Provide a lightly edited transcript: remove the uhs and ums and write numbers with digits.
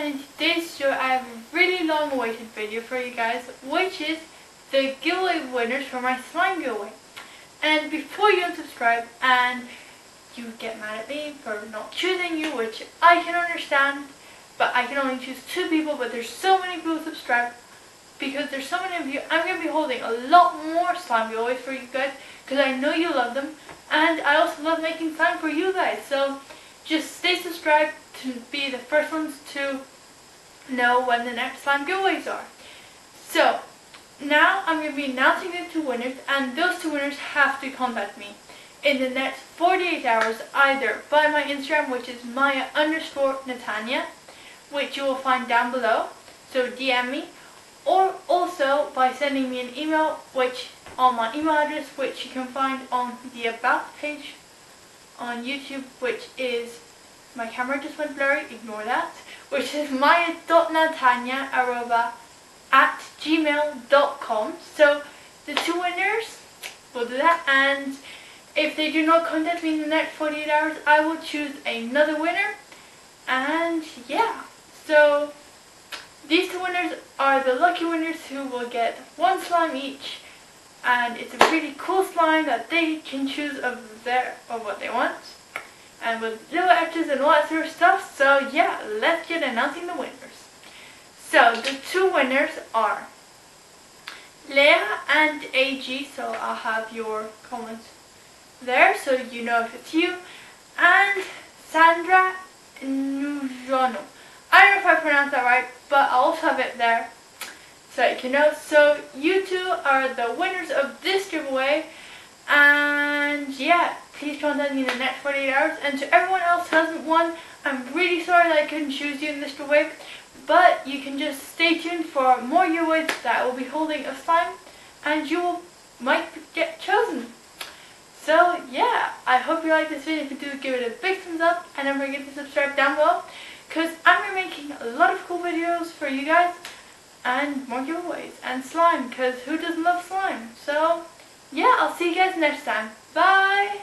and in today's show I have a really long awaited video for you guys, which is the giveaway winners for my slime giveaway. And before you unsubscribe and you get mad at me for not choosing you, which I can understand, but I can only choose 2 people, but there's so many people who subscribe because there's so many of you. I'm going to be holding a lot more slime giveaways for you guys because I know you love them, and I also love making slime for you guys. So just stay subscribed to be the first ones to know when the next slime giveaways are. So now I'm going to be announcing the 2 winners, and those 2 winners have to contact me in the next 48 hours, either by my Instagram, which is Maia_Natania, which you will find down below, so DM me, or also by sending me an email, which on my email address, which you can find on the About page on YouTube, which is, my camera just went blurry, ignore that, which is Maia.Natania@gmail.com. So the 2 winners will do that, and if they do not contact me in the next 48 hours, I will choose another winner. And yeah, so these 2 winners are the lucky winners who will get 1 slime each, and it's a really cool slime that they can choose of what they want, and with little etches and all that sort of stuff. So yeah, let's get announcing the winners. So the 2 winners are Leah and AG, so I'll have your comments there so you know if it's you, and Sandra Nujono. I don't know if I pronounced that right, but I'll also have it there so you can know. So you 2 are the winners of this giveaway, and yeah, please contact me in the next 48 hours. And to everyone else who hasn't won, I'm really sorry that I couldn't choose you in this giveaway, but you can just stay tuned for more giveaways that I will be holding of slime, and you might get chosen. So yeah, I hope you like this video. If you do, give it a big thumbs up, and don't forget to subscribe down below, because I'm going to be making a lot of cool videos for you guys, and more giveaways, and slime, because who doesn't love slime? So yeah, I'll see you guys next time. Bye!